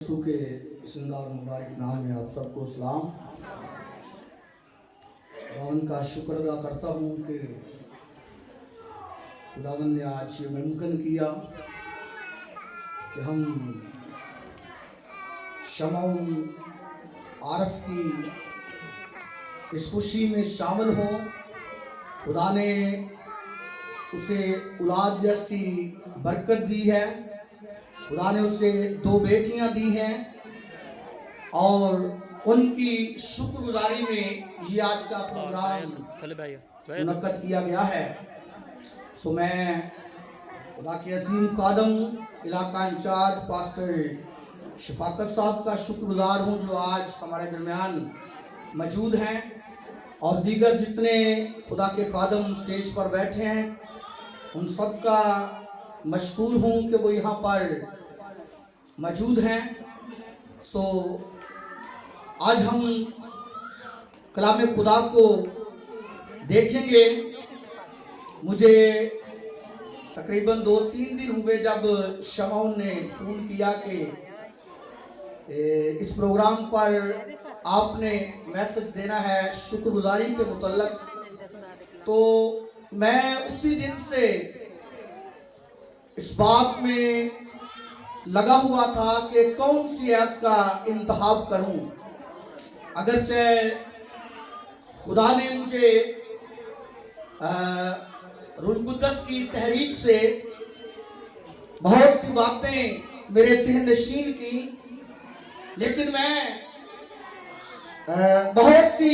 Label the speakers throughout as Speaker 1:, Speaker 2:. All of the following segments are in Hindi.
Speaker 1: यीशु के जिंदा मुबारक नाम में आप सबको सलाम। खुदावन का शुक्र अदा करता हूँ कि खुदावन ने आज ये मुमकिन किया कि हम शमाउन आरफ की इस खुशी में शामिल हों। खुदा ने उसे औलाद जैसी बरकत दी है। खुदा ने उसे 2 बेटियां दी हैं और उनकी शुक्रगुजारी में ये आज का प्रोग्राम मुनक्कद किया गया है। सो मैं खुदा के अजीम खादम इलाका इंचार्ज पास्टर शफाकत साहब का शुक्रगुजार हूँ जो आज हमारे दरमियान मौजूद हैं, और दीगर जितने खुदा के खादम स्टेज पर बैठे हैं उन सब का मशकूर हूँ कि वो यहाँ पर मौजूद हैं। सो आज हम कलाम खुदा को देखेंगे। मुझे तकरीबन 2-3 दिन हुए जब शमाउन ने फ़ोन किया कि इस प्रोग्राम पर आपने मैसेज देना है शुक्रगुजारी के मुतल्लक, तो मैं उसी दिन से इस बात में लगा हुआ था कि कौन सी ऐप का इंतखाब करूं। अगरचे खुदा ने मुझे रूह कुद्दस की तहरीक से बहुत सी बातें मेरे ज़हन नशीन की, लेकिन मैं बहुत सी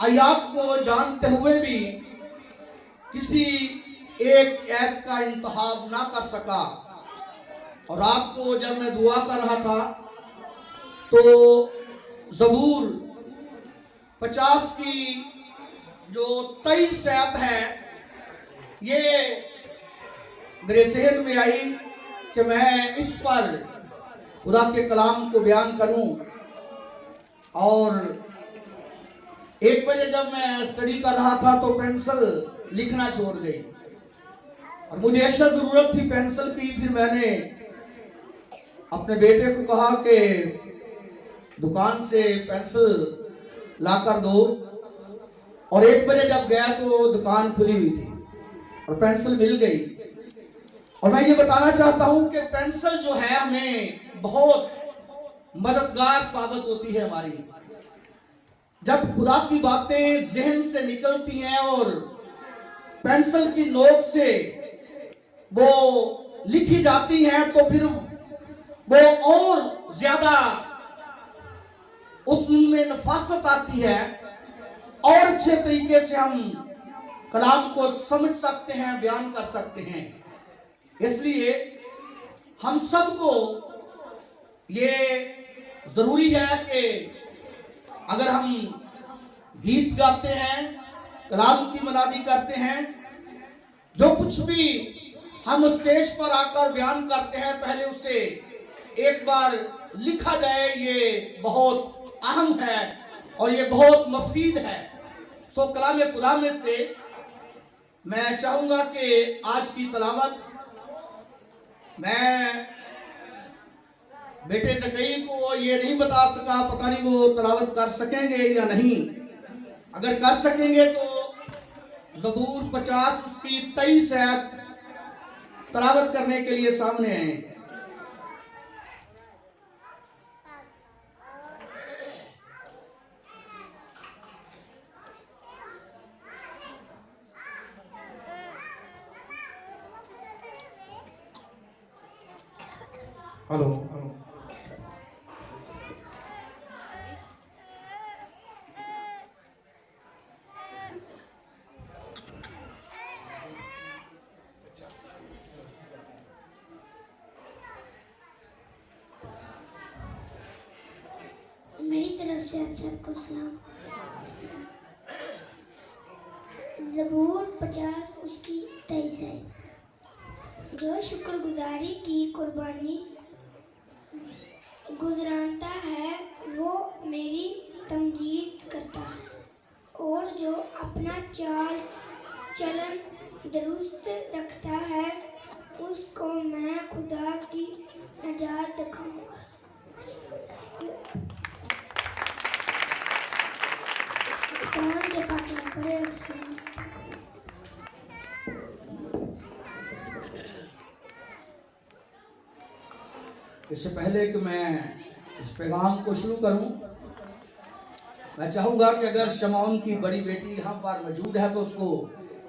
Speaker 1: आयात को जानते हुए भी किसी एक ऐप का इंतखाब ना कर सका। और रात को जब मैं दुआ कर रहा था तो ज़बूर 50 की जो 23 आयत है ये मेरे ज़हन में आई कि मैं इस पर खुदा के कलाम को बयान करूं। और 1 बजे जब मैं स्टडी कर रहा था तो पेंसिल लिखना छोड़ गई और मुझे ऐसा ज़रूरत थी पेंसिल की। फिर मैंने अपने बेटे को कहा कि दुकान से पेंसिल ला कर दो, और 1 बजे जब गया तो दुकान खुली हुई थी और पेंसिल मिल गई। और मैं ये बताना चाहता हूँ कि पेंसिल जो है हमें बहुत मददगार साबित होती है हमारी। जब खुदा की बातें जहन से निकलती हैं और पेंसिल की नोक से वो लिखी जाती हैं तो फिर वो और ज्यादा उसमें नफासत आती है और अच्छे तरीके से हम कलाम को समझ सकते हैं, बयान कर सकते हैं। इसलिए हम सबको ये जरूरी है कि अगर हम गीत गाते हैं, कलाम की मनादी करते हैं, जो कुछ भी हम स्टेज पर आकर बयान करते हैं पहले उसे एक बार लिखा जाए। ये बहुत अहम है और ये बहुत मुफीद है। सो कलाम खुदा में से मैं चाहूंगा कि आज की तलावत मैं बेटे जकई को ये नहीं बता सका, पता नहीं वो तलावत कर सकेंगे या नहीं। अगर कर सकेंगे तो ज़बूर 50 उसकी 23 आयत तलावत करने के लिए सामने आए। हेलो हेलो
Speaker 2: मेरी तरफ से आप सबको सलाम। ज़बूर 50 उसकी 23 है। जो शुक्रगुजारी की कुर्बानी गुजरानता है वो मेरी तमजीद करता है, और जो अपना चाल चलन दुरुस्त रखता है उसको मैं खुदा की नजात दिखाऊंगा।
Speaker 1: इससे पहले कि मैं इस पैगाम को शुरू करूं, मैं चाहूंगा कि अगर शमाउन की बड़ी बेटी यहाँ पर मौजूद है तो उसको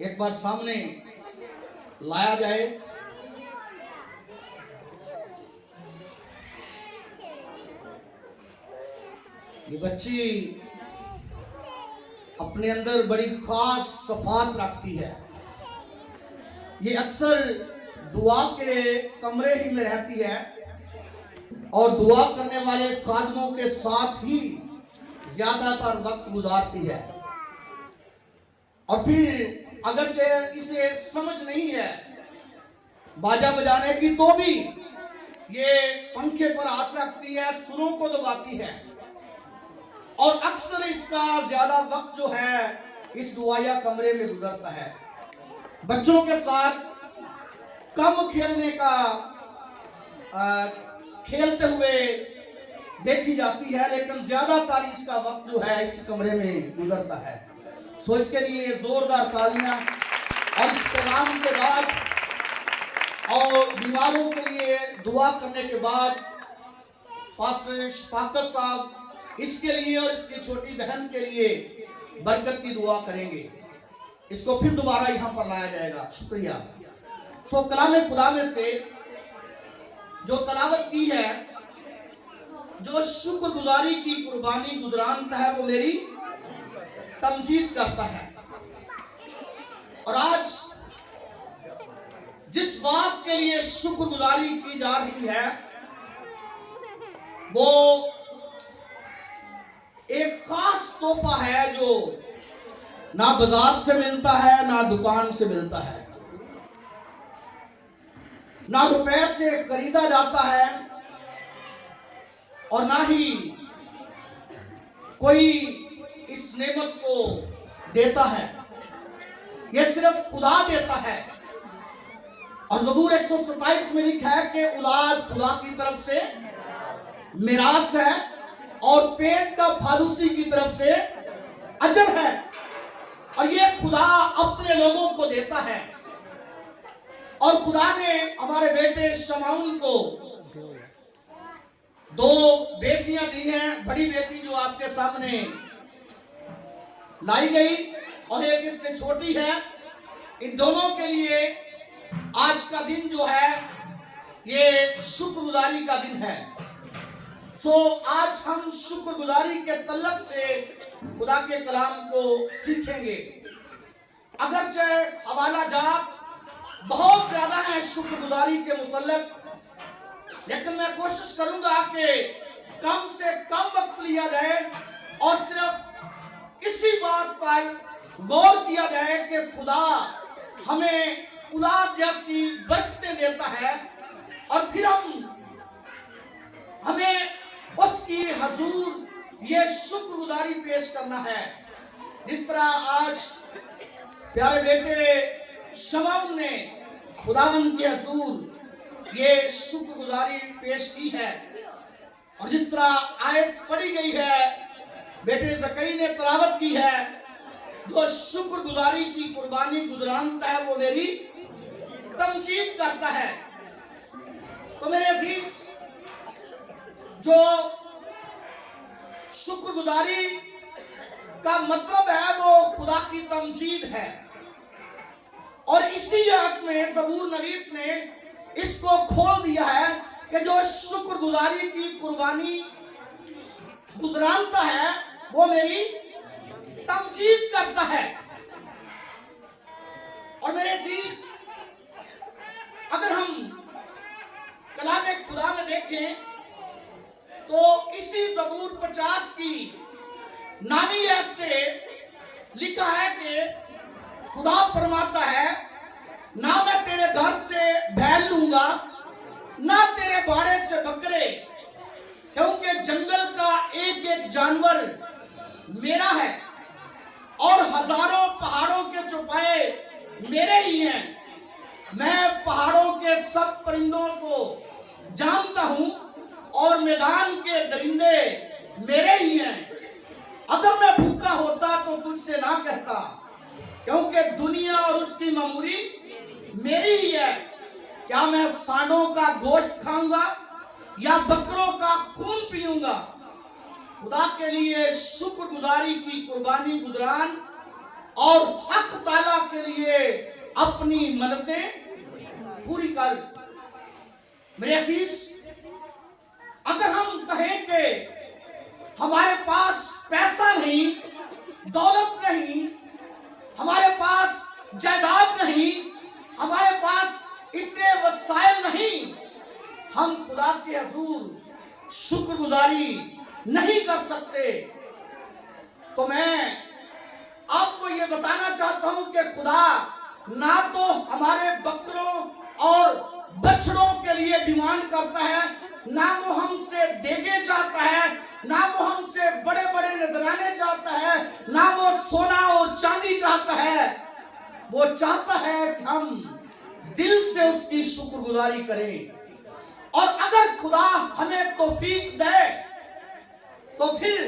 Speaker 1: एक बार सामने लाया जाए। ये बच्ची अपने अंदर बड़ी खास सफात रखती है। ये अक्सर दुआ के कमरे ही में रहती है और दुआ करने वाले खादमों के साथ ही ज्यादातर वक्त गुजारती है। और फिर अगरचे इसे समझ नहीं है बाजा बजाने की, तो भी ये पंखे पर हाथ रखती है, सुरों को दबाती है और अक्सर इसका ज्यादा वक्त जो है इस दुआया कमरे में गुजरता है। बच्चों के साथ कम खेलने का खेलते हुए देखी जाती है, लेकिन ज्यादातर इसका वक्त जो है इस कमरे में गुजरता है। सो इसके लिए जोरदार तालियां। और इस पैगाम के बाद और बीमारों के लिए दुआ करने के बाद पास्टर शफाकत साहब इसके लिए और इसकी छोटी बहन के लिए बरकत की दुआ करेंगे। इसको फिर दोबारा यहाँ पर लाया जाएगा। शुक्रिया। सो कलाम खुदा में से जो तलावत की है, जो शुक्रगुजारी की कुर्बानी गुजरानता है वो मेरी तमजीद करता है। और आज जिस बात के लिए शुक्रगुजारी की जा रही है वो एक खास तोहफा है जो ना बाजार से मिलता है, ना दुकान से मिलता है, ना रुपए से खरीदा जाता है और ना ही कोई इस नेमत को देता है। यह सिर्फ खुदा देता है। और ज़बूर 127 में लिखा है कि औलाद खुदा की तरफ से मिरास है और पेट का फालूसी की तरफ से अजर है। और ये खुदा अपने लोगों को देता है। और खुदा ने हमारे बेटे शमाउन को 2 बेटियां दी हैं। बड़ी बेटी जो आपके सामने लाई गई और एक इससे छोटी है। इन दोनों के लिए आज का दिन जो है ये शुक्रगुजारी का दिन है। सो आज हम शुक्रगुजारी के तल्लक से खुदा के कलाम को सीखेंगे। अगरचे हवाला जात बहुत ज्यादा है शुक्रगुजारी के मुतल्लिक, लेकिन मैं कोशिश करूंगा कि कम से कम वक्त लिया जाए और सिर्फ इसी बात पर गौर किया जाए कि खुदा हमें औलाद जैसी बरकतें देता है और फिर हमें उसकी हजूर ये शुक्रगुजारी पेश करना है। जिस तरह आज प्यारे बेटे शमाउन ने खुदावंद के हजूर ये शुक्रगुजारी पेश की है और जिस तरह आयत पढ़ी गई है, बेटे ज़कई ने तलावत की है, जो शुक्रगुजारी की कुर्बानी गुजरानता है वो मेरी तमजीद करता है। तो मेरे अजीज, जो शुक्रगुजारी का मतलब है वो खुदा की तमजीद है। और इसी आयत में ज़बूर नवीस ने इसको खोल दिया है कि जो शुक्रगुजारी की कुर्बानी गुजरानता है वो मेरी तमजीद करता है। और मेरे अजीज, अगर हम कलाम खुदा में देखें तो इसी ज़बूर 50 की नामी आयत से लिखा है कि खुदा फरमाता है, ना मैं तेरे घर से बैल लूंगा ना तेरे बाड़े से बकरे, क्योंकि जंगल का एक एक जानवर मेरा है और हजारों पहाड़ों के चौपाए मेरे ही हैं। मैं पहाड़ों के सब परिंदों को जानता हूं और मैदान के दरिंदे मेरे ही हैं। अगर मैं भूखा होता तो तुझसे ना कहता, क्योंकि दुनिया और उसकी मामूरी मेरी ही है। क्या मैं सांडों का गोश्त खाऊंगा या बकरों का खून पीऊंगा। खुदा के लिए शुक्रगुजारी की कुर्बानी गुजरान और हक ताला के लिए अपनी मन्नतें पूरी कर। मेरे अजीज, अगर हम कहें कि हमारे पास पैसा नहीं, दौलत नहीं, हमारे पास जायदाद नहीं, हमारे पास इतने वसाइल नहीं, हम खुदा के हुजूर शुक्रगुजारी नहीं कर सकते, तो मैं आपको ये बताना चाहता हूं कि खुदा ना तो हमारे बकरों और बछड़ों के लिए डिमांड करता है, ना वो हमसे देगे चाहता है, ना वो हमसे बड़े बड़े नजराने चाहता है, ना वो सोना और चांदी चाहता है। वो चाहता है कि हम दिल से उसकी शुक्रगुजारी करें। और अगर खुदा हमें तौफीक दे तो फिर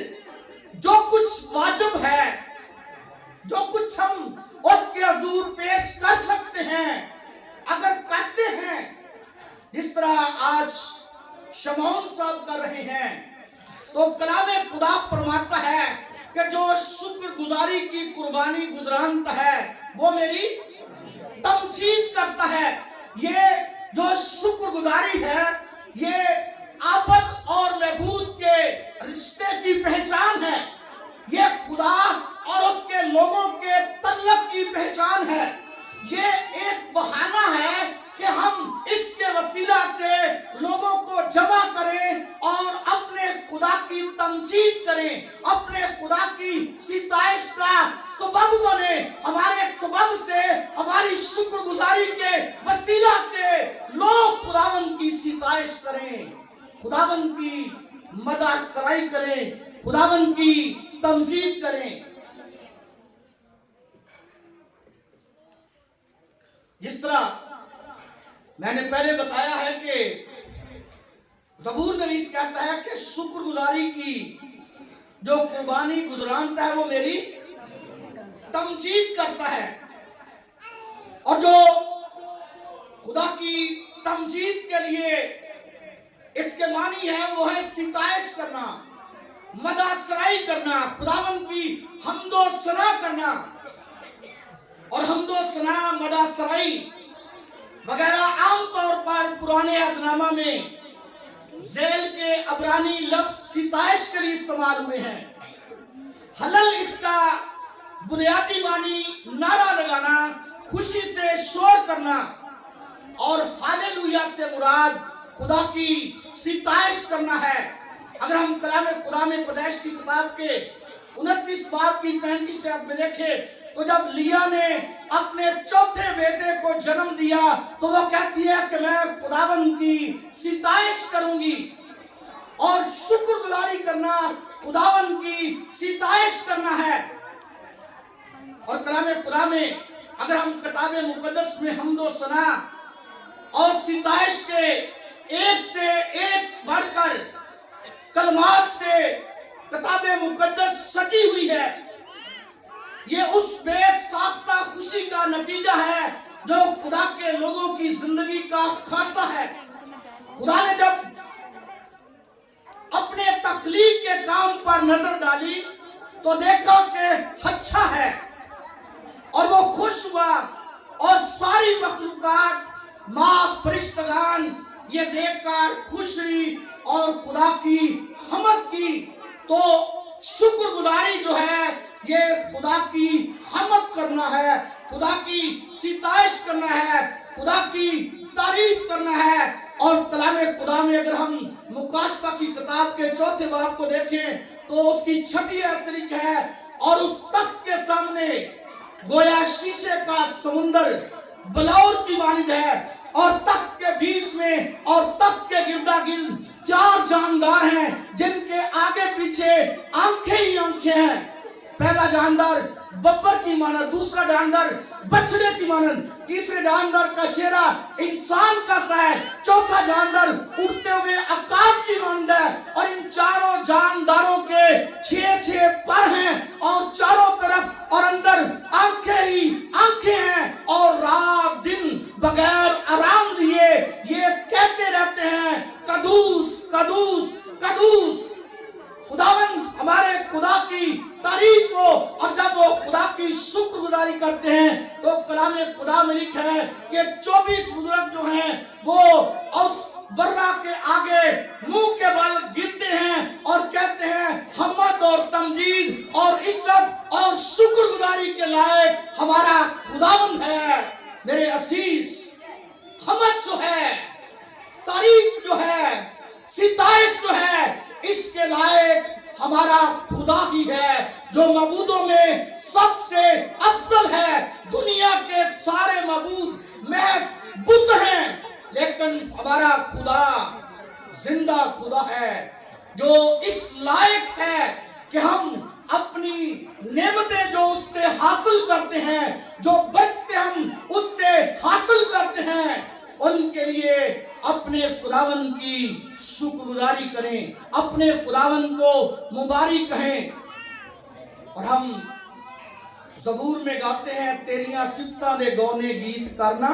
Speaker 1: जो कुछ वाजिब है, जो कुछ हम उसके हुजूर पेश कर सकते हैं, अगर करते हैं, जिस तरह आज शमौन साहब कर रहे हैं, तो कलामे खुदा फरमाता है कि जो शुक्रगुजारी की कुर्बानी गुजरानता है वो मेरी तमजीद करता है। ये जो शुक्रगुजारी है, ये आबद और महबूद के रिश्ते की पहचान है। ये खुदा और उसके लोगों के तल्लक की पहचान है। ये एक बहाना है कि हम इसके वसीला से लोगों को जमा करें और अपने खुदा की तमजीद करें, अपने खुदा की सिताइश का सबब बने। हमारे सबब से, हमारी शुक्रगुजारी के वसीला से लोग खुदावन की सिताइश करें, खुदावन की मदद सराई करें, खुदावन की तमजीद करें। जिस तरह मैंने पहले बताया है कि ज़बूर नवीस कहता है कि शुक्रगुजारी की जो कुर्बानी गुजरानता है वो मेरी तमजीद करता है, और जो खुदा की तमजीद के लिए इसके मानी है वो है सिताइश करना, मदहसराई करना, खुदावन की हम्दो सना करना। और हम्दो सना, मदहसराई वगैरह आमतौर पर पुराने अहदनामा में ज़ेल के अबरानी लफ्ज सिताइश के लिए इस्तेमाल हुए हैं। हलल इसका बुनियादी मानी नारा लगाना, खुशी से शोर करना, और हालेलुया से मुराद खुदा की सिताइश करना है। अगर हम कलामे खुदा में पैदाइश की किताब के 29 बाब की 35 आयत में देखें, तो जब लिया ने अपने चौथे बेटे को जन्म दिया तो वो कहती है कि मैं खुदावन की सिताइश करूंगी। और शुक्रगुजारी करना खुदावन की सिताइश करना है। और कलामे खुदा में अगर हम किताबे मुकद्दस में हम्दो सना और सिताइश के एक से एक बढ़कर कलमात से किताबे मुकद्दस सजी हुई है। ये उस बेसाख्ता खुशी का नतीजा है जो खुदा के लोगों की जिंदगी का खासा है। खुदा ने जब अपने तख्लीक के काम पर नजर डाली तो देखा कि अच्छा है, और वो खुश हुआ, और सारी मखलूकात, माँ, फरिश्तगान ये देखकर खुश हुई और खुदा की हमद की। तो शुक्रगुजारी जो है ये खुदा की हमद करना है, खुदा की सिताइश करना है, खुदा की तारीफ करना है। और कलामे खुदा में अगर हम मुकाशफा की किताब के चौथे बाब को देखें तो उसकी 6वीं असरिक है, और उस तख्त के सामने गोया शीशे का समुंदर बलौर की मानिंद है, और तख्त के बीच में और तख्त के गिरदा गिर्द 4 जानदार हैं जिनके आगे पीछे आंखें ही आंखें हैं। पहला जानदार बब्बर की मानद, दूसरा जानदार बछड़े की मानद, तीसरे जानदार का चेहरा इंसान का सा है, चौथा जानदार उड़ते हुए अकाब की मानद है। और इन चारों जानदारों के 6 पर हैं, और चारों तरफ और अंदर आंखें ही आंखें हैं, और रात दिन बगैर आराम लिए ये कहते रहते हैं, कदूस करते हैं तो कलाम खुदा में लिखा है कि 24 बुजुर्ग जो हैं वो उस बर्रा के आगे मुंह के बल गिरते हैं और कहते हैं हम्मद और तमजीद और इज्जत और शुक्रगुजारी के लायक हमारा खुदावंद है। मेरे असीस, हमद जो है, तारीफ जो है, सिताइश जो है, इसके लायक हमारा खुदा ही है जो मबूदों में सबसे अफजल है। दुनिया के सारे मबूद महज बुत हैं, लेकिन हमारा खुदा जिंदा खुदा है जो इस लायक है कि हम अपनी नेमतें जो उससे हासिल करते हैं, जो बरकतें हम उससे हासिल करते हैं, उनके लिए अपने खुदावन की शुक्रगुजारी करें, अपने खुदावन को मुबारक कहें। और हम ज़बूर में गाते हैं तेरियां सिफतां दे गौने गीत करना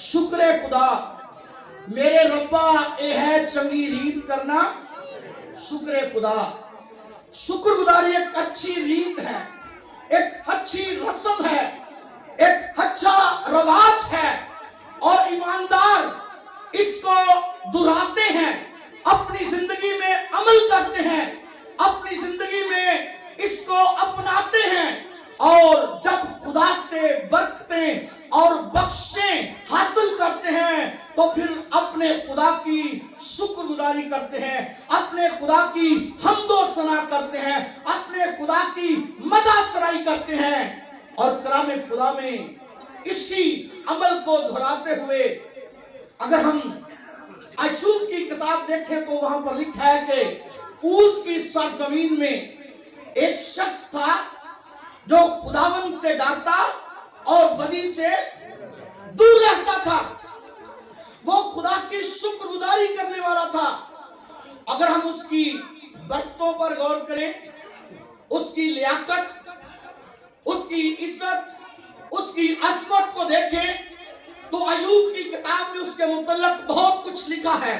Speaker 1: शुक्र खुदा, मेरे रब्बा ए है चंगी रीत करना शुक्र खुदा। शुक्रगुजारी एक अच्छी रीत है, एक अच्छी रस्म है, एक अच्छा रवाज है और ईमानदार इसको दोहराते हैं, अपनी जिंदगी में अमल करते हैं, अपनी जिंदगी में इसको अपनाते हैं और जब खुदा से बरकतें और बख्शें हासिल करते हैं तो फिर अपने खुदा की शुक्रगुजारी करते हैं, अपने खुदा की हम्दो सना करते हैं, अपने खुदा की मददसराई करते हैं। और कलाम खुदा में इसी अमल को दोहराते हुए अगर हम अय्यूब की किताब देखें तो वहां पर लिखा है कि ऊस की सरजमीन में एक शख्स था जो खुदावन से डरता और बदी से दूर रहता था। वो खुदा की शुक्रगुजारी करने वाला था। अगर हम उसकी बरकतों पर गौर करें, उसकी लियाकत, उसकी इज्जत, उसकी अजमत को देखें तो अय्यूब की किताब में उसके मुतल्लक बहुत कुछ लिखा है,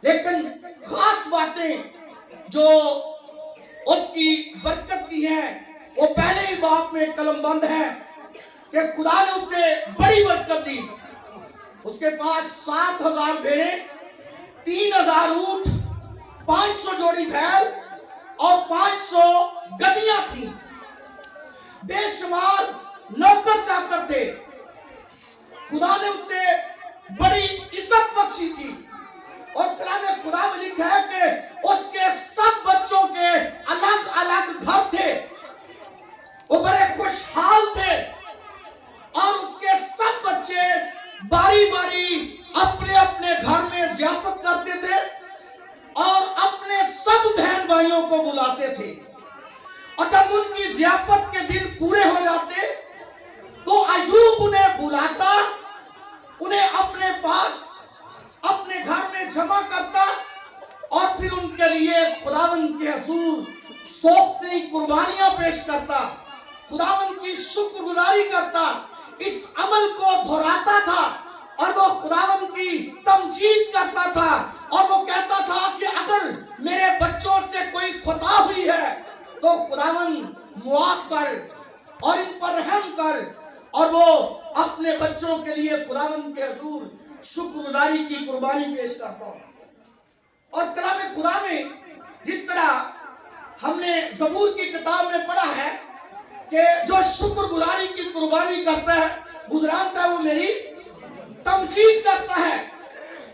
Speaker 1: लेकिन खास बातें जो उसकी बरकत की हैं वो पहले ही बाप में कलमबंद है कि खुदा ने उसे बड़ी बरकत दी। उसके पास 7,000 भेड़ें, 3,000 ऊंट, 500 जोड़ी बैल और 500 गधियां थी। बेशुमार नौकर चाकर थे। खुदा ने उसे बड़ी इज्जत बख्शी थी और कलाम खुदा में लिखा है कि उसके सब बच्चों के अलग अलग घर थे, वो बड़े खुशहाल थे और उसके सब बच्चे बारी बारी अपने अपने घर में ज़ियाफत करते थे और अपने सब बहन भाइयों को बुलाते थे। और जब उनकी ज़ियाफत के दिन पूरे हो जाते तो अय्यूब उन्हें बुलाता, उन्हें अपने पास अपने घर में जमा करता और फिर उनके लिए खुदावन के हुजूर सोख्ती कुर्बानियां पेश करता, खुदावन की शुक्रगुजारी करता, इस अमल को दोहराता था और वो खुदावन की तमजीद करता था और वो कहता था कि अगर मेरे बच्चों से कोई खता हुई है तो खुदावन मुआफ कर और इन पर रहम कर। और वो अपने बच्चों के लिए खुदावन के हुजूर शुक्रगुजारी की कुर्बानी पेश करता। और कलाम खुदा में जिस तरह हमने ज़बूर की किताब में पढ़ा है कि जो शुक्रगुजारी की कुर्बानी करता है, गुजराता है, वो मेरी तमजीद करता है।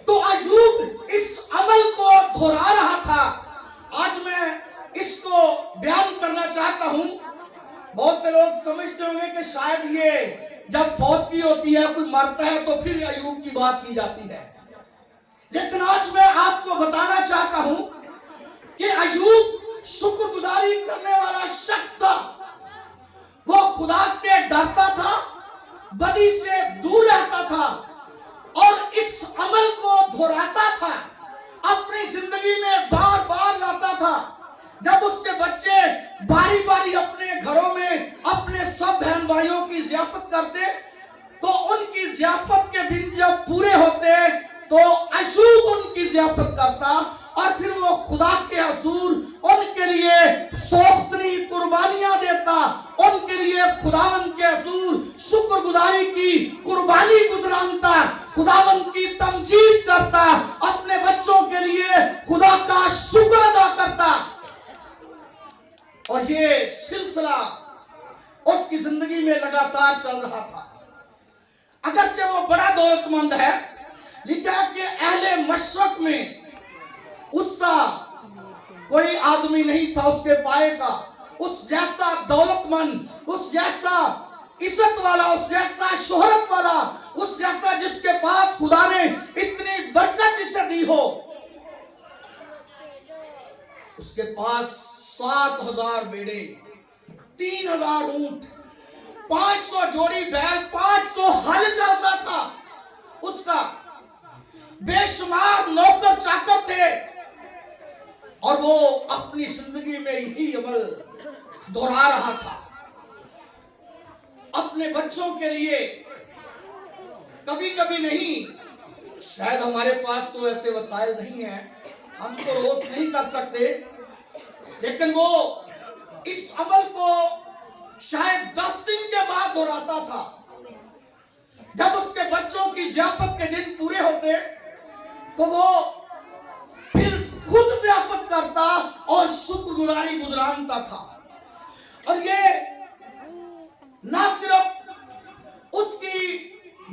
Speaker 1: तो अय्यूब इस अमल को दोहरा रहा था। आज मैं इसको बयान करना चाहता हूं। बहुत से लोग समझते होंगे कि शायद ये जब फौत होती है, कोई मरता है तो फिर अय्यूब की बात की जाती है, लेकिन आज मैं आपको बताना चाहता हूं कि अय्यूब शुक्रगुजारी करने वाला शख्स था। वो खुदा से डरता था, बदी से दूर रहता था और इस अमल को दोहराता था, अपनी जिंदगी में बार बार लाता था। जब उसके बच्चे बारी बारी अपने घरों में अपने सब बहन भाइयों की ज़ियाफत करते तो उनकी ज़ियाफत के दिन जब पूरे होते तो अय्यूब उनकी ज़ियाफत करता और फिर वो खुदा के हुजूर उनके लिए सोख्तनी कुर्बानियां देता, उनके लिए खुदावन के हजूर शुक्रगुजारी की कुर्बानी गुजरानता, खुदावन की तमजीद करता, अपने बच्चों के लिए खुदा का शुक्र अदा करता। और ये सिलसिला उसकी जिंदगी में लगातार चल रहा था। अगरचे वो बड़ा दौलतमंद है, लेकिन कि अहले मशरक में उसका कोई आदमी नहीं था उसके पाए का, उस जैसा दौलतमंद, उस जैसा इज्जत वाला, उस जैसा शोहरत वाला, उस जैसा जिसके पास खुदा ने इतनी बरकत इसे दी हो। उसके पास 7,000 बेड़े, 3,000 ऊंट, 500 जोड़ी बैल, 500 हल चलता था उसका, बेशुमार नौकर चाकर थे। और वो अपनी जिंदगी में यही अमल दोहरा रहा था। अपने बच्चों के लिए कभी कभी नहीं, शायद हमारे पास तो ऐसे वसाइल नहीं है, हम तो रोज नहीं कर सकते, लेकिन वो इस अमल को शायद 10 दिन के बाद दोहराता था। जब उसके बच्चों की ज़ियाफत के दिन पूरे होते तो वो फिर खुद ज़ियाफत करता और शुक्रगुजारी गुजरानता था। और ये ना सिर्फ उसकी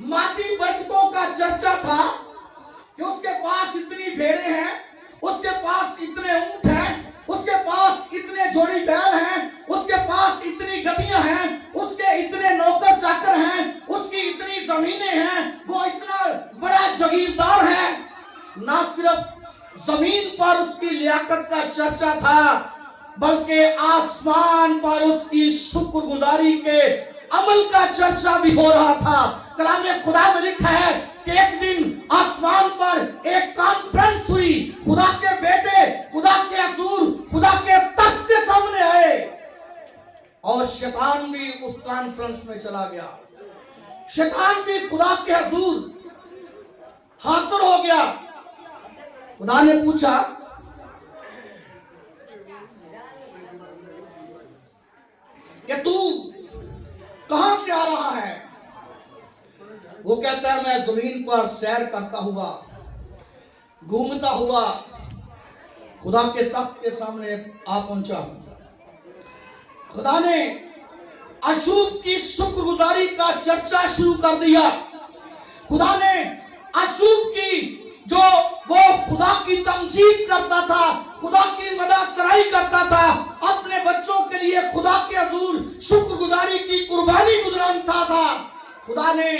Speaker 1: मादी बरकतों का चर्चा था कि उसके पास इतनी भेड़ें हैं, उसके पास इतने ऊंट हैं, उसके पास इतने जोड़ी बैल हैं, उसके पास इतनी गधियां हैं, उसके इतने नौकर चाकर हैं, उसकी इतनी जमीनें हैं, वो इतना बड़ा जगीरदार है। ना सिर्फ जमीन पर उसकी लियाकत का चर्चा था, बल्कि आसमान पर उसकी शुक्रगुजारी के अमल का चर्चा भी हो रहा था। कलाम खुदा में लिखा है कि एक दिन आसमान पर एक कॉन्फ्रेंस हुई, खुदा के बेटे खुदा के हजूर खुदा के तख्त के सामने आए और शैतान भी उस कॉन्फ्रेंस में चला गया। शैतान भी खुदा के हजूर हाजिर हो गया। खुदा ने पूछा, कि तू कहां से आ रहा है? वो कहता है, मैं जमीन पर सैर करता हुआ, घूमता हुआ खुदा के तख्त के सामने आ पहुंचा हूं। खुदा ने अशूब की शुक्रगुजारी का चर्चा शुरू कर दिया। खुदा ने अशूब की जो वो खुदा की तमजीद करता था, खुदा की मददसराई करता था, अपने बच्चों के लिए खुदा के हजूर शुक्रगुजारी की कुर्बानी गुजरानता था। खुदा ने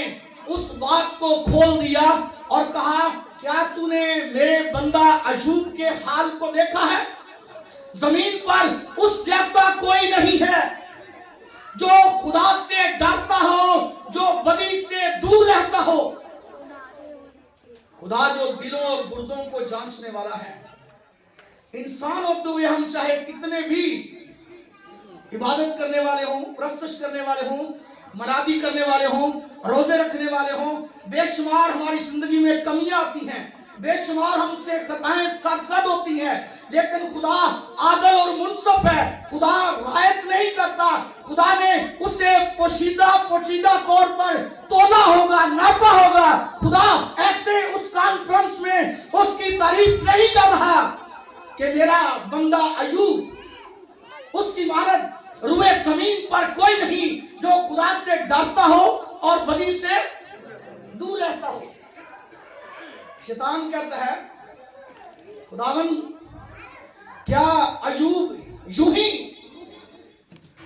Speaker 1: उस बात को खोल दिया और कहा, क्या तूने मेरे बंदा अशूब के हाल को देखा है? जमीन पर उस जैसा कोई नहीं है जो खुदा से डरता हो, जो बदी से दूर रहता हो। खुदा जो दिलों और गुर्दों को जांचने वाला है। इंसान होते हुए हम चाहे कितने भी इबादत करने वाले हों, प्रस्तुत करने वाले हों, मरादी करने वाले हों, रोजे रखने वाले हों, बेशुमार हमारी जिंदगी में कमियां आती हैं, बेशुमार हमसे खताएं सरसद होती हैं, लेकिन खुदा आदल और मुनसफ है। खुदा रायत नहीं करता। खुदा ने उसे पोशीदा तौर पर तोला होगा, नापा होगा। खुदा ऐसे उस कॉन्फ्रेंस में उसकी तारीफ नहीं कर रहा कि मेरा बंदा अय्यूब, उसकी मानद रुए जमीन पर कोई नहीं जो खुदा से डरता हो और बदी से दूर रहता हो। शैतान कहता है, खुदावन क्या अय्यूब यूं ही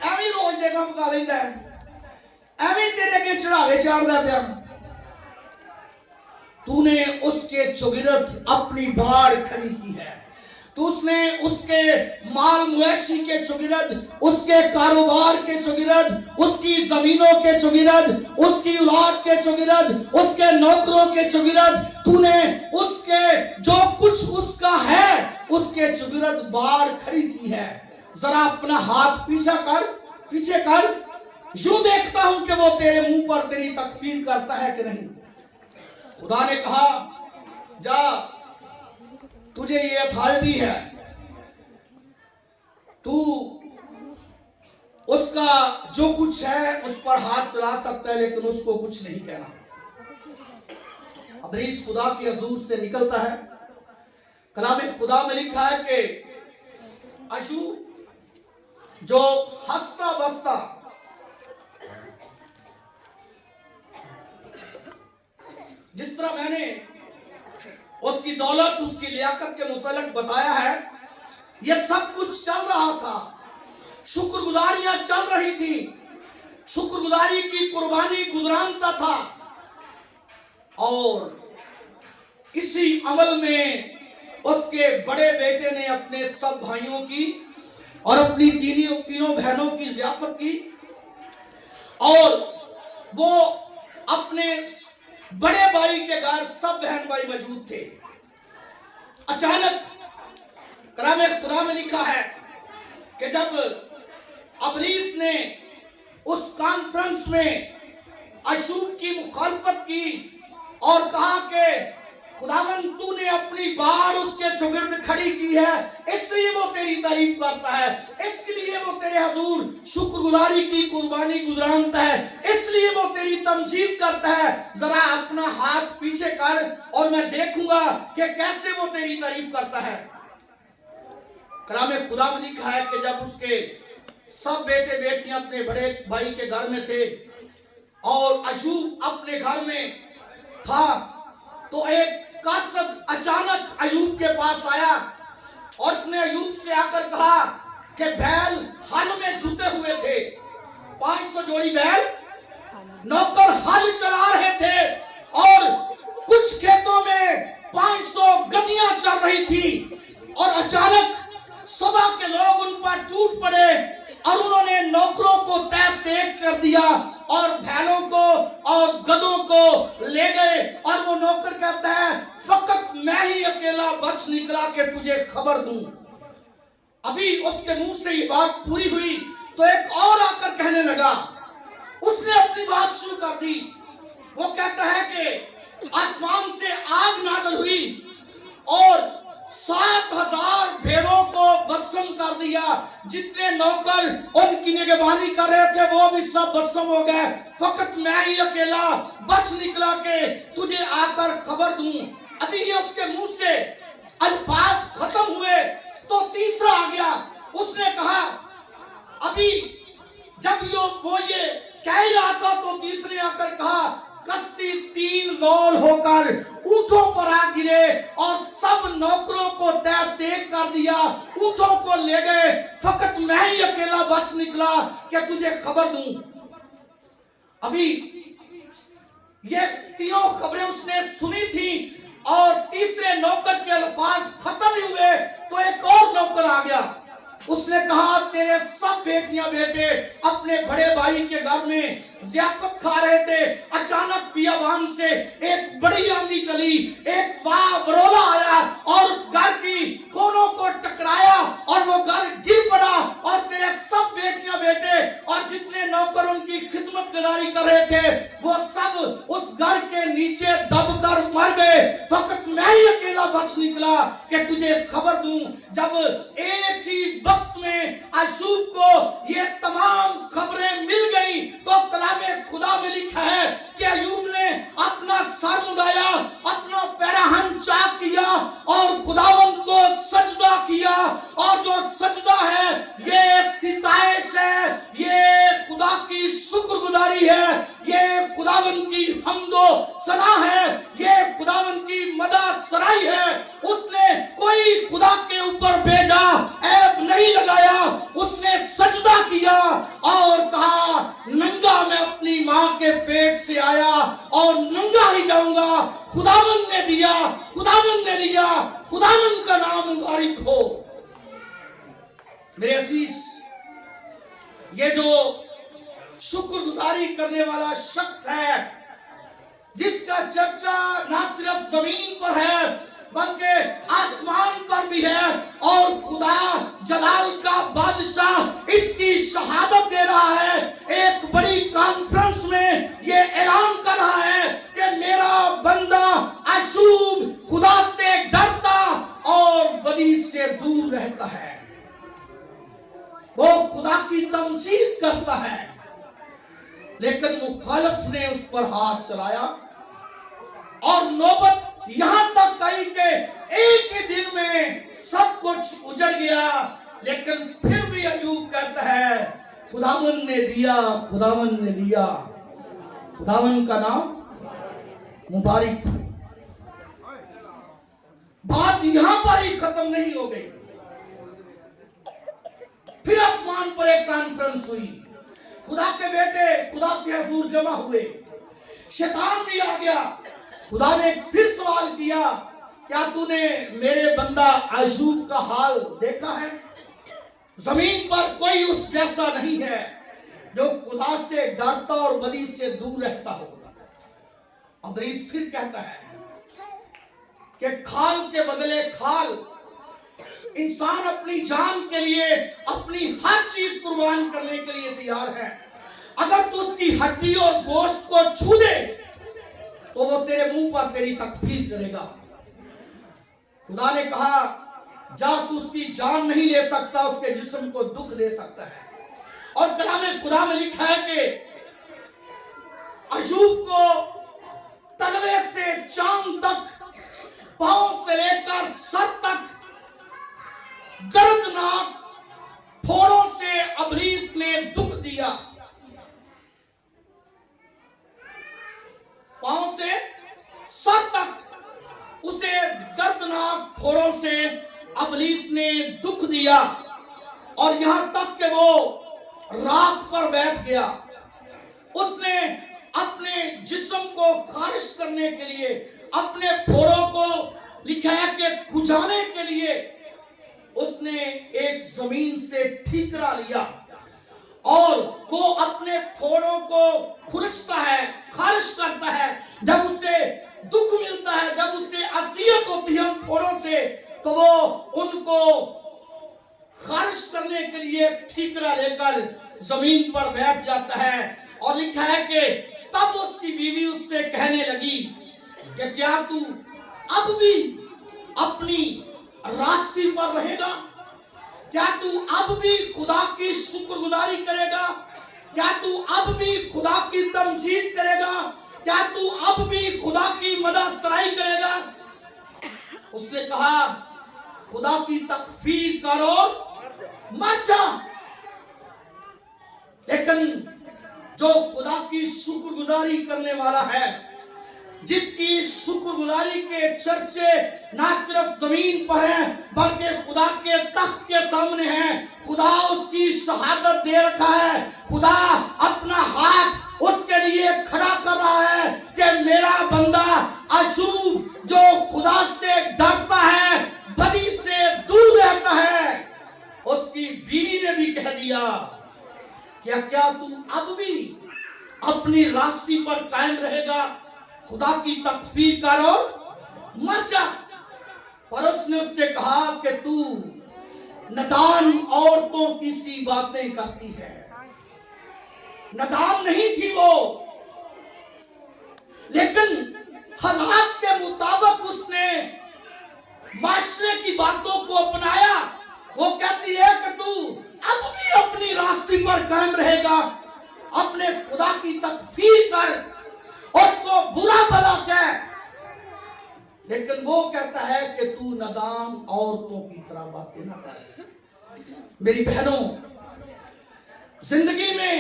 Speaker 1: एवं रोज दे काम कर लेंदा है, एवं तेरे अगे चढ़ावे चाढ़दा पिया? तूने उसके चौगिरद अपनी बाड़ खड़ी की है, तो उसने उसके माल मुएशी के चौगिरद, उसके कारोबार के चौगिरद, उसकी जमीनों के चौगिरद, उसकी औलाद के चौगिरद, उसके नौकरों के चौगिरद, तूने उसके जो कुछ उसका है उसके चौगिरद बाड़ खड़ी की है। जरा अपना हाथ पीछे कर, यूं देखता हूं कि वो तेरे मुंह पर तेरी तकफीर करता है कि नहीं। खुदा ने कहा, जा, तुझे ये अथॉरिटी है, तू उस उसका जो कुछ है उस पर हाथ चला सकता है, लेकिन उसको कुछ नहीं कहना। अबलीस खुदा के हजूर से निकलता है। कलाम खुदा में लिखा है कि अय्यूब जो हंसता बसता जिस तरह मैंने उसकी दौलत उसकी लियाकत के मुतालिक बताया है, यह सब कुछ चल रहा था, शुक्रगुजारियां चल रही थी, शुक्रगुजारी की कुर्बानी गुजरानता था। और इसी अमल में उसके बड़े बेटे ने अपने सब भाइयों की और अपनी तीनों बहनों की ज़ियाफत की, और वो अपने बड़े भाई के घर सब बहन भाई मौजूद थे। अचानक कलाम खुदा में लिखा है कि जब अबलीस ने उस कॉन्फ्रेंस में अय्यूब की मुखालफत की और कहा कि खुदावंद तूने अपनी बाढ़ उसके चुगिर्द खड़ी की है, इसलिए वो तेरी तारीफ करता है, इसलिए वो तेरे हजूर शुक्रगुजारी की कुर्बानी गुजरानता है, इसलिए वो तेरी तमजीद करता है। जरा अपना हाथ पीछे कर और मैं देखूंगा कि कैसे वो तेरी तारीफ करता है। कलाम खुदा में लिखा है कि जब उसके सब बेटे बेटियां अपने बड़े भाई के घर में थे और अय्यूब अपने घर में था, तो एक कासद अचानक अय्यूब के पास आया और उसने अय्यूब से आकर कहा कि बैल हल में जुटे हुए थे, 500 जोड़ी बैल नौकर हल चला रहे थे और कुछ खेतों में 500 गधियां चल रही थी, और अचानक सभा के लोग उन पर टूट पड़े और उन्होंने नौकरों को तैर कर दिया और बैलों को और गधों को ले गए। और वो नौकर कहता है, फकत मैं ही अकेला बच निकला कि तुझे खबर दूं। अभी उसके मुंह से ये बात पूरी हुई तो एक और आकर कहने लगा, उसने अपनी बात शुरू कर दी। वो कहता है कि आसमान से आग नाज़िल हुई और 7,000 भेड़ों को भस्म कर दिया। जितने नौकर उनकी निगरानी कर रहे थे वो भी सब भस्म हो गए, फकत मैं ही अकेला बच निकला के तुझे आकर खबर दूं। अभी ये उसके मुंह से अल्फाज खत्म हुए तो तीसरा आ गया। उसने कहा, अभी जब वो ये कह ही रहा था तो तीसरे आकर कहा, कश्ती 3 गोल होकर ऊंटों पर आ गिरे और सब नौकरों को तैर कर दिया, ऊंटों को ले गए, फकत मैं ही अकेला बच निकला कि तुझे खबर दूं। अभी ये तीनों खबरें उसने सुनी थी और तीसरे नौकर के अल्फाज खत्म ही हुए तो एक और नौकर आ गया। उसने कहा, तेरे सब बेटियां बेटे अपने बड़े भाई के घर में ज़ियाफत खा रहे थे, अचानक बियाबान से एक बड़ी आंधी चली, एक बरोला आया और उस घर की कोनों को टकराया और वो घर गिर पड़ा और तेरे सब बेटियां बेटे और जितने नौकर उनकी खिदमत गुजारी कर रहे थे वो सब उस घर के नीचे दबकर मर गए, फकत मैं ही अकेला बच निकला कि तुझे खबर दूं। जब एक ही वक्त में अय्यूब को ये तमाम खबरें मिल गई तो कलामे खुदा में लिखा है कि अय्यूब ने अपना सर मुड़ाया, अपना पैराहन चाक किया और खुदावंद को सजदा किया। और जो सजदा है ये सिताइश है, ये खुदा की शुक्रगुजारी है, ये खुदावंद की हम्दो सना है, ये खुदावंद की मदा सराई है। उसने कोई खुदा के ऊपर भेजा ऐब नहीं लगाया, उसने सजदा किया और कहा, नंगा मैं अपनी मां के पेट से आया और नंगा ही जाऊंगा। खुदावंद ने दिया, खुदावंद ने लिया, खुदावंद का नाम मुबारक हो। मेरे अजीज, ये जो शुक्रगुजारी करने वाला शख्स है जिसका चर्चा ना सिर्फ जमीन पर है बल्कि आसमान पर भी है और खुदा जलाल का बादशाह इसकी शहादत दे रहा है, एक बड़ी कॉन्फ्रेंस में ये ऐलान कर रहा है कि मेरा बंदा अय्यूब खुदा से डरता और बदी से दूर रहता है। वो खुदा की तमजीद करता है, लेकिन मुखालिफ ने उस पर हाथ चलाया और नौबत यहां तक आई कि एक ही दिन में सब कुछ उजड़ गया। लेकिन फिर भी अयूब कहता है खुदावन ने दिया, खुदावन ने लिया, खुदावन का नाम मुबारक हो। बात यहां पर ही खत्म नहीं हो गई। फिर आसमान पर एक कॉन्फ्रेंस हुई, खुदा के बेटे खुदा के हुजूर जमा हुए, शैतान भी आ गया। खुदा ने फिर सवाल किया, क्या तूने मेरे बंदा अयूब का हाल देखा है? जमीन पर कोई उस जैसा नहीं है जो खुदा से डरता और बदी से दूर रहता होगा। अब्रीस फिर कहता है कि खाल के बदले खाल, इंसान अपनी जान के लिए अपनी हर चीज कुर्बान करने के लिए तैयार है। अगर तू उसकी हड्डी और गोश्त को छू दे तो वो तेरे मुंह पर तेरी तकफीर करेगा। खुदा ने कहा जा, तू उसकी जान नहीं ले सकता, उसके जिस्म को दुख दे सकता है। और कलाम खुदा में लिखा है कि अयूब को तलवे से चांद तक, पांव से लेकर सर तक दर्दनाक फोड़ों से अबलीस ने दुख दिया। पांव से सर तक उसे दर्दनाक फोड़ों से अबलीस ने दुख दिया और यहां तक कि वो राख पर बैठ गया। उसने अपने जिस्म को खारिज करने के लिए, अपने फोड़ों को लिखा है कि खुजाने के लिए उसने एक जमीन से ठीकरा लिया और वो अपने फोड़ों को खुरचता है, खारिज करता है। जब उसे दुख मिलता है, जब उसे असियत होती है उन फोड़ों से, तो वो उनको खारिज करने के लिए ठीकरा लेकर जमीन पर बैठ जाता है। और लिखा है कि तब उसकी बीवी उससे कहने लगी कि क्या तू अब भी अपनी रास्ते पर रहेगा? क्या तू अब भी खुदा की शुक्रगुजारी करेगा? क्या तू अब भी खुदा की तमजीद करेगा? क्या तू अब भी खुदा की मदद सराई करेगा? उसने कहा खुदा की तकफीर करो, मर जा। लेकिन जो खुदा की शुक्रगुजारी करने वाला है, जिसकी शुक्रगुजारी के चर्चे ना सिर्फ जमीन पर हैं बल्कि खुदा के तख्त के सामने हैं, खुदा उसकी शहादत दे रखा है। खुदा अपना हाथ उसके लिए खड़ा कर रहा है कि मेरा बंदा अयूब जो खुदा से डरता है, बदी से दूर रहता है। उसकी बीवी ने भी कह दिया क्या तू अब भी अपनी रास्ते पर कायम रहेगा? खुदा की तकफीर करो, मर जा। पर उसने उससे कहा कि तू नदान औरतों की सी बातें करती है। नदान नहीं थी वो, लेकिन हालात के मुताबिक उसने माशरे की बातों को अपनाया। वो कहती है कि तू अब भी अपनी रास्ते पर कायम रहेगा, अपने खुदा की तकफीर कर, उसको बुरा भला कह। लेकिन वो कहता है कि तू नदान औरतों की तरह बातें ना कर। मेरी बहनों, जिंदगी में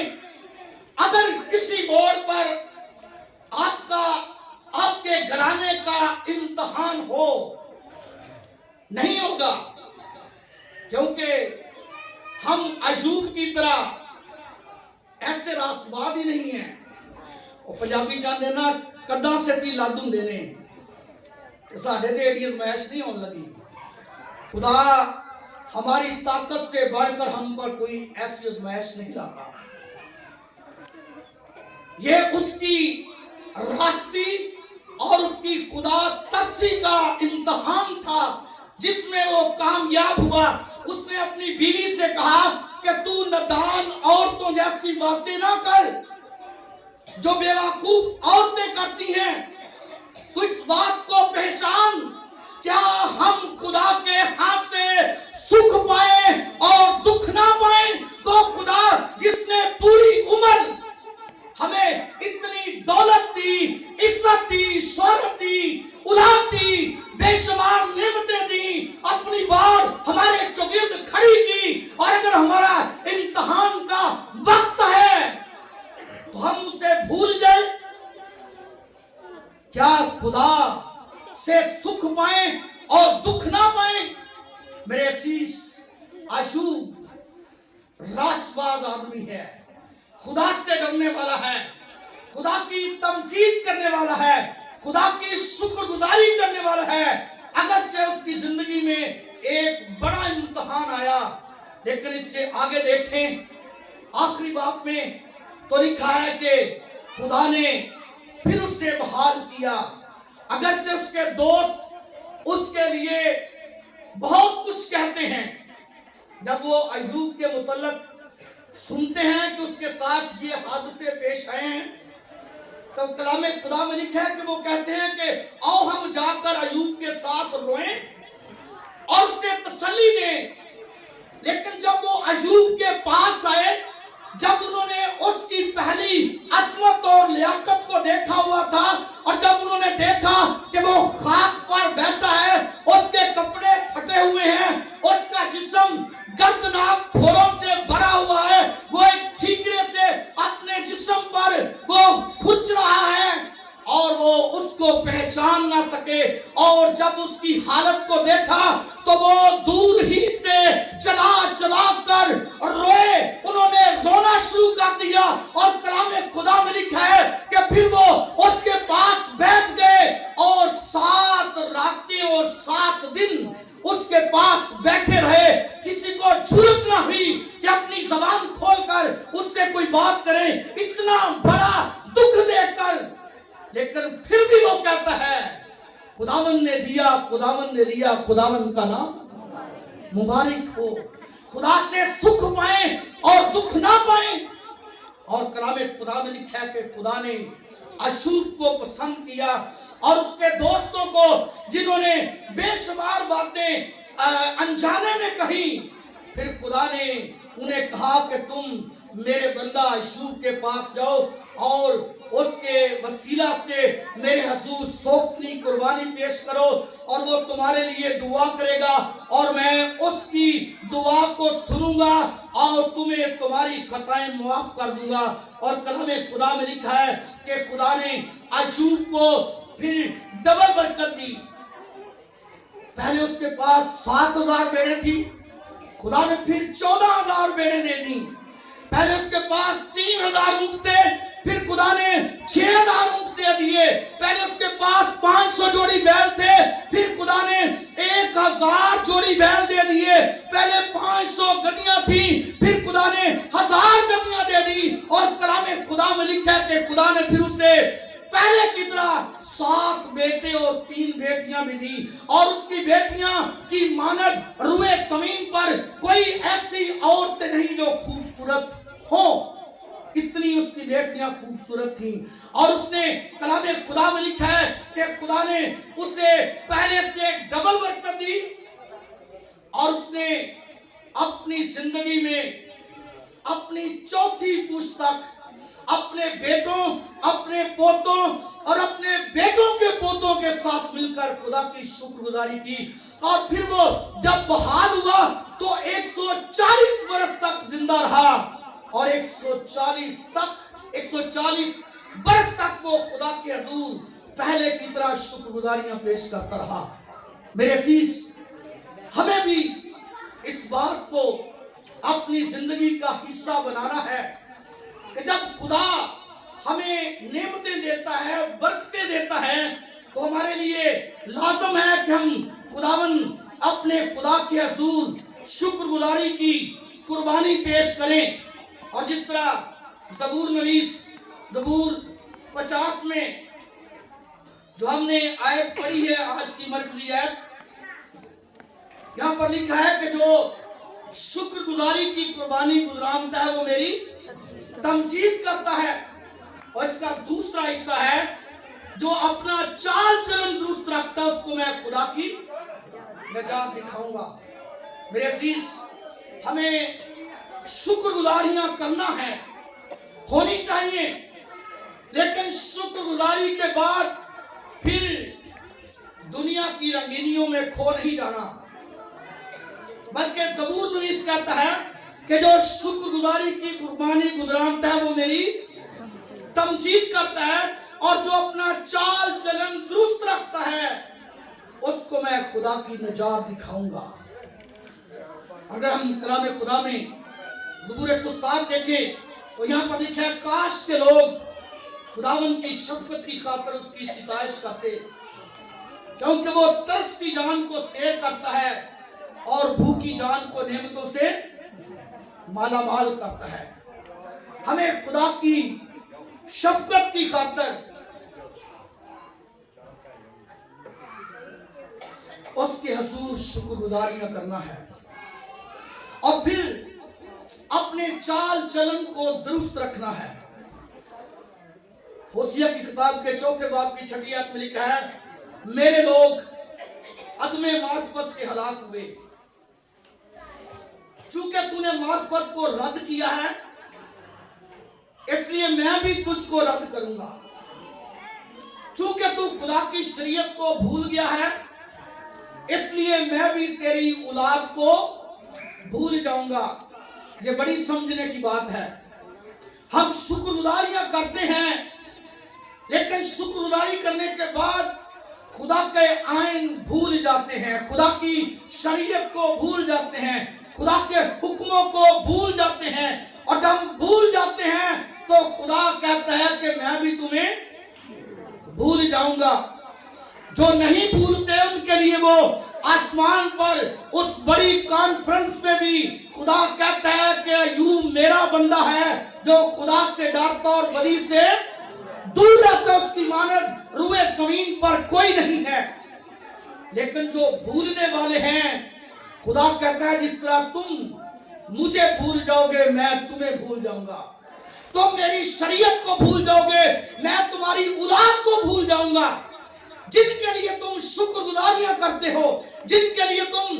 Speaker 1: अगर किसी मोड़ पर आपके घराने का इम्तिहान हो, नहीं होगा, क्योंकि हम अयूब की तरह ऐसे रास्तबाज ही नहीं है। और पंजाबी चाहते ना कदा से ती लादू देने, साढ़े ते एडी अजमाइश नहीं होने लगी। खुदा हमारी ताकत से बढ़कर हम पर कोई ऐसी अजमाइश नहीं लाता। ये उसकी रास्ती और उसकी खुदा तरसी का इम्तिहान था जिसमें वो कामयाब हुआ। उसने अपनी बीवी से कहा कि तू नदान औरतों जैसी बातें ना कर जो बेवकूफ औरतें करती हैं। तू इस बात को पहचान, क्या हम खुदा के हाथ से सुख पाए और दुख ना पाए तो अयूब राष्ट्रवाद आदमी है, खुदा से डरने वाला है, खुदा की तमजीद करने वाला है, खुदा की शुक्रगुजारी करने वाला है। अगरचे उसकी जिंदगी में एक बड़ा इम्तिहान आया, लेकिन इससे आगे देखें आखिरी बात में तो लिखा है कि खुदा ने फिर उससे बहाल किया। अगरचे उसके दोस्त उसके लिए बहुत कुछ कहते हैं, जब वो अयूब के मुतल्लक सुनते हैं कि उसके साथ ये हादसे पेश आए हैं, तब कलाम खुदा में लिखा है कि वो कहते हैं कि आओ हम जाकर अयूब के साथ रोएं और उसे तसल्ली दें। लेकिन जब वो अयूब के पास आए, जब उन्होंने उसकी पहली अजमत और लियाकत को देखा हुआ था, और जब उन्होंने देखा कि वो खाक पर बैठा है, उसके कपड़े फटे हुए हैं, उसका जिस्म दर्दनाक फोड़ों से भरा हुआ है, वो एक ठीकरे से अपने जिस्म पर वो खुच रहा है और वो उसको पहचान ना सके। और जब उसकी हालत को देखा तो वो दूर ही से चला चला कर रोए, उन्होंने रोना शुरू कर दिया। और कलाम खुदा में लिखा है कि फिर वो उसके पास बैठ गए और 7 रातें और 7 दिन उसके पास बैठे रहे। किसी को जुर्रत ना हुई कि अपनी जबान खोलकर उससे कोई बात करे, इतना बड़ा दुख देखकर। लेकिन फिर भी वो कहता है खुदावन ने दिया, खुदावन ने लिया, खुदावन का नाम मुबारक हो। खुदा से सुख पाए और दुख ना पाए। और कलाम खुदा में लिखा है कि खुदा ने अयूब को पसंद किया और उसके दोस्तों को, जिन्होंने बेशुमार बातें अनजाने में कही, फिर खुदा ने उन्हें कहा कि तुम मेरे बंदा अयूब के पास जाओ और उसके वसीला से मेरे हजूर सोखनी कुर्बानी पेश करो, और वो तुम्हारे लिए दुआ करेगा और मैं उसकी दुआ को सुनूंगा और तुम्हें तुम्हारी खताएं माफ कर दूंगा। और कलाम खुदा में लिखा है कि खुदा ने अयूब को फिर डबल बरकत दी। पहले उसके पास 7000 भेड़ें थी, खुदा ने फिर 14000 भेड़ें दे दी। पहले उसके पास 3000 ऊंट थे, फिर खुदा ने 6000 ऊंट दे दिए। पहले उसके पास 500 जोड़ी बैल थे, फिर खुदा ने 1000 जोड़ी बैल दे दिए। पहले 500 गधियां थी, फिर खुदा ने 1000 गधियां दे दी। और कलाम खुदा में लिखा है कि खुदा ने फिर उसे पहले की तरह 7 बेटे और 3 बेटियां भी दी। और उसकी बेटियां की मानद रुए जमीन पर कोई ऐसी औरत नहीं जो खूबसूरत हो, इतनी उसकी बेटियां खूबसूरत थी। और उसने कलाम खुदा में लिखा है कि खुदा ने उसे पहले से डबल बरकत दी। और उसने अपनी जिंदगी में अपनी चौथी पुश्त तक अपने बेटों, अपने पोतों और अपने बेटों के पोतों के साथ मिलकर खुदा की शुक्रगुजारी की। और फिर वो जब बहाल हुआ तो 140 बरस तक जिंदा रहा और 140 बरस तक वो खुदा के हुजूर पहले की तरह शुक्रगुजारियां पेश करता रहा। मेरे अजीज, हमें भी इस बात को अपनी जिंदगी का हिस्सा बनाना है कि जब खुदा हमें नेमतें देता है, बरकतें देता है, तो हमारे लिए लाजम है कि हम खुदावन अपने खुदा के हुजूर शुक्रगुजारी की कुर्बानी पेश करें। और जिस तरह ज़बूर नवीस ज़बूर 50 में जो हमने आयत पढ़ी है, आज की मरकजी आयत, यहाँ पर लिखा है कि जो शुक्रगुजारी की कुर्बानी गुजरानता है वो मेरी तमजीद करता है। और इसका दूसरा हिस्सा है जो अपना चाल चलन दुरुस्त रखता है, उसको मैं खुदा की नजात दिखाऊंगा। मेरे अजीज, हमें शुक्रगुजारियां करना है, होनी चाहिए, लेकिन शुक्रगुजारी के बाद फिर दुनिया की रंगीनियों में खो नहीं जाना, बल्कि ज़बूर नवीस कहता है कि जो शुक्रगुजारी की कुर्बानी गुजरानता है वो मेरी तमजीद करता है, और जो अपना चाल चलन दुरुस्त रखता है उसको मैं खुदा की नजात दिखाऊंगा। अगर हम कलाम खुदा में ज़बूर 107 देखें तो यहाँ पर लिखा है, काश के लोग खुदावन की शफ़क़त की खातिर उसकी सिताइश करते, क्योंकि वो तरसती जान को सैर करता है और भूखी जान को नेमतों से मालामाल करता है। हमें खुदा की शफ़क़त की खातिर उसके हुजूर शुक्रगुजारियां करना है और फिर अपने चाल चलन को दुरुस्त रखना है। होसिया की किताब के 4 बाब की 6 आयत में लिखा है, मेरे लोग अदमे मार्फत से हलाक हुए, चूंकि तूने मार्फत को रद्द किया है इसलिए मैं भी तुझको रद्द करूंगा। चूंकि तू खुदा की शरीयत को भूल गया है इसलिए मैं भी तेरी औलाद को भूल जाऊंगा। ये बड़ी समझने की बात है। हम शुक्रगुजारियां करते हैं लेकिन शुक्रगुजारी करने के बाद खुदा के आइन भूल जाते हैं, खुदा की शरीयत को भूल जाते हैं, खुदा के हुक्मों को भूल जाते हैं। और जब हम भूल जाते हैं तो खुदा कहता है कि मैं भी तुम्हें भूल जाऊंगा। जो नहीं भूलते उनके लिए वो आसमान पर उस बड़ी कॉन्फ्रेंस में भी खुदा कहता है कि यू मेरा बंदा है जो खुदा से डरता और बदी से दूर रहता, उसकी मानद रुए जमीन पर कोई नहीं है। लेकिन जो भूलने वाले हैं, खुदा कहता है जिस तरह तुम मुझे भूल जाओगे मैं तुम्हें भूल जाऊंगा। तुम मेरी शरीयत को भूल जाओगे मैं तुम्हारी औलाद को भूल जाऊंगा। जिनके लिए तुम शुक्रगुजारियां करते हो, जिनके लिए तुम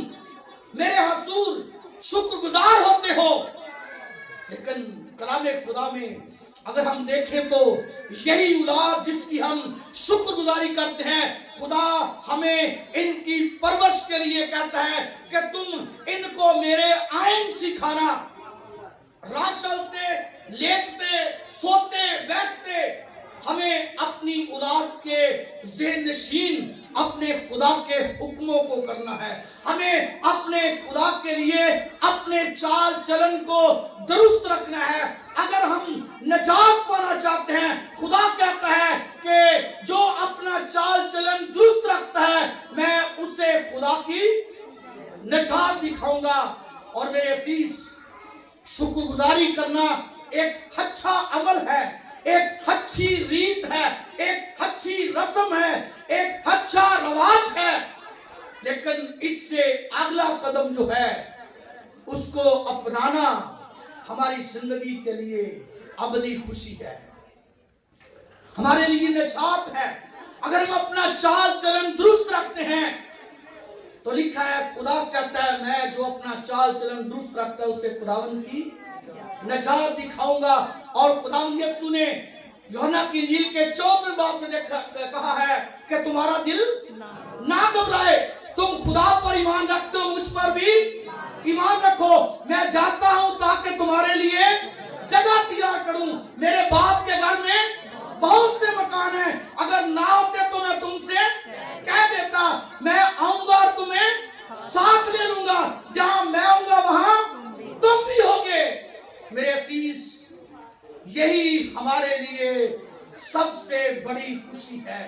Speaker 1: मेरे हुजूर शुक्रगुजार होते हो। लेकिन कलाम खुदा में अगर हम देखें तो यही औलाद जिसकी हम शुक्रगुजारी करते हैं, खुदा हमें इनकी परवरिश के लिए कहता है कि तुम इनको मेरे आइन सिखाना। राह चलते, लेटते, सोते, बैठते हमें अपनी औलाद के ज़ेहनशीन अपने खुदा के हुक्मों को करना है। हमें अपने खुदा के लिए अपने चाल चलन को दुरुस्त रखना है। अगर हम नजात पाना चाहते हैं, खुदा कहता है कि जो अपना चाल चलन दुरुस्त रखता है मैं उसे खुदा की नजात दिखाऊंगा। और मेरे अजीज, शुक्रगुजारी करना एक अच्छा अमल है, एक अच्छी रीत है, एक अच्छी रस्म है, एक अच्छा रवाज है। लेकिन इससे अगला कदम जो है उसको अपनाना हमारी जिंदगी के लिए अबदी खुशी है, हमारे लिए निजात है। अगर हम अपना चाल चलन दुरुस्त रखते हैं तो लिखा है, खुदा कहता है मैं जो अपना चाल चलन दुरुस्त रखता है उसे खुदावन की नजात दिखाऊंगा। और खुदावन यीशु ने यूहन्ना की इंजील के 14वें बाब में कहा है कि तुम्हारा दिल ना घबराए, तुम खुदा पर ईमान रखते हो, मुझ पर भी ईमान रखो। मैं जाता हूं ताकि तुम्हारे लिए जगह तैयार करूं। मेरे बाप के घर में बहुत से मकान हैं, अगर ना होते तो मैं तुमसे कह देता। मैं आऊंगा और तुम्हें साथ ले लूंगा, जहां मैं आऊंगा वहां तुम भी होगे। मेरे अजीज, यही हमारे लिए सबसे बड़ी खुशी है,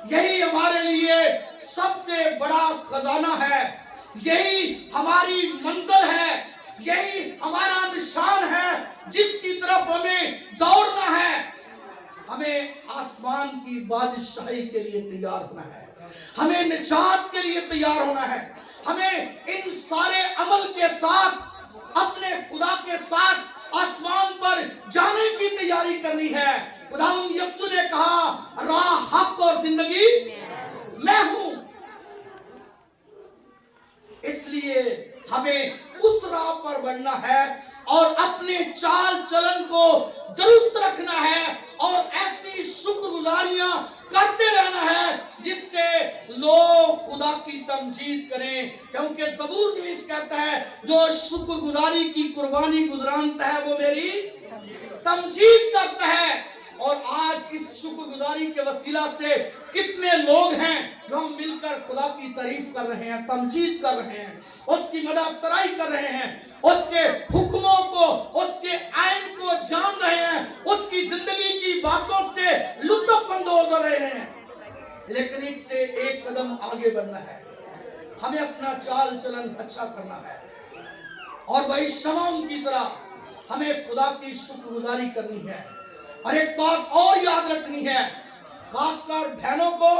Speaker 1: यही हमारे लिए सबसे बड़ा खजाना है, यही हमारी मंजिल है, यही हमारा निशान है जिसकी तरफ हमें दौड़ना है। हमें आसमान की बादशाही के लिए तैयार होना है, हमें निजात के लिए तैयार होना है, हमें इन सारे अमल के साथ अपने खुदा के साथ आसमान पर जाने की तैयारी करनी है। खुदावंद यीशु ने कहा, राह, हक और जिंदगी मैं हूं। इसलिए हमें उस राह पर बढ़ना है और अपने चाल चलन को दुरुस्त रखना है और ऐसी शुक्रगुजारियां करते रहना है जिससे लोग खुदा की तमजीद करें। क्योंकि ज़बूर नवीस कहता है, जो शुक्रगुजारी की कुर्बानी गुजरानता है वो मेरी तमजीद करता है। और आज इस शुक्रगुजारी के वसीला से कितने लोग हैं जो हम मिलकर खुदा की तारीफ कर रहे हैं, तमजीद कर रहे हैं, उसकी मदासराई कर रहे हैं, उसके हुक्मों को, उसके आइन को जान रहे हैं, उसकी जिंदगी की बातों से लुत्फअंदोज हो रहे हैं। लेकिन इससे एक कदम आगे बढ़ना है, हमें अपना चाल चलन अच्छा करना है और वही शमौन की तरह हमें खुदा की शुक्रगुजारी करनी है। और एक बात और याद रखनी है, खासकर बहनों को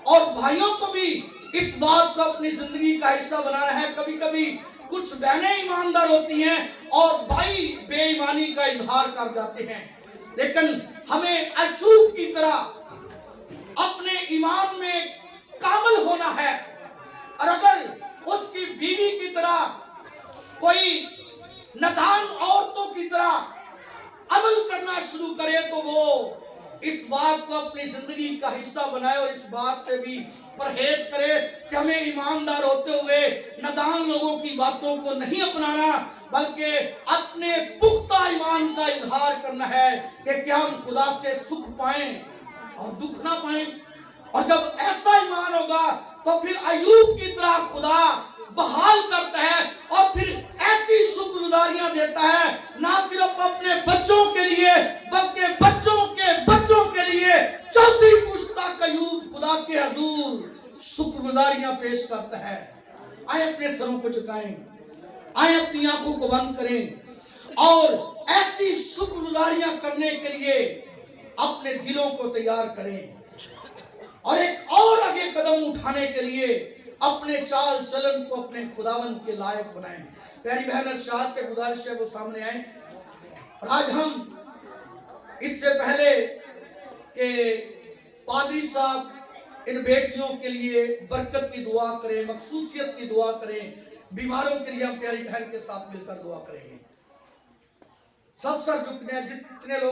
Speaker 1: और भाइयों को भी इस बात को अपनी जिंदगी का हिस्सा बनाना है। कभी कभी कुछ बहनें ईमानदार होती हैं और भाई बेईमानी का इजहार कर जाते हैं, लेकिन हमें अशूब की तरह अपने ईमान में कामिल होना है। और अगर उसकी बीवी की तरह कोई नादान औरतों की तरह अमल करना शुरू करे तो वो इस बात को अपनी जिंदगी का हिस्सा बनाए और इस बात से भी परहेज करे कि हमें ईमानदार होते हुए नादान लोगों की बातों को नहीं अपनाना, बल्कि अपने पुख्ता ईमान का इजहार करना है कि क्या हम खुदा से सुख पाएं और दुख ना पाएं। और जब ऐसा ईमान होगा तो फिर अय्यूब की तरह खुदा बहाल करता है और फिर ऐसी शुक्रगुजारियां देता है, ना सिर्फ अपने बच्चों के लिए बल्कि बच्चों के बच्चों के लिए चौथी पुश्ता अय्यूब खुदा के हुजूर शुक्रगुजारियां पेश करता है। आए अपने सरों को झुकाएं, आए अपनी आंखों को बंद करें और ऐसी शुक्रगुजारियां करने के लिए अपने दिलों को तैयार करें और एक और आगे कदम उठाने के लिए अपने चाल चलन को अपने खुदावंद के लायक बनाएं। प्यारी बहन शाह से गुजारिश है वो सामने आए। और आज हम इससे पहले के पादरी साहब इन बेटियों के लिए बरकत की दुआ करें, मखसूसियत की दुआ करें, बीमारों के लिए हम प्यारी बहन के साथ मिलकर दुआ करेंगे। सब सर झुकने जितने लोग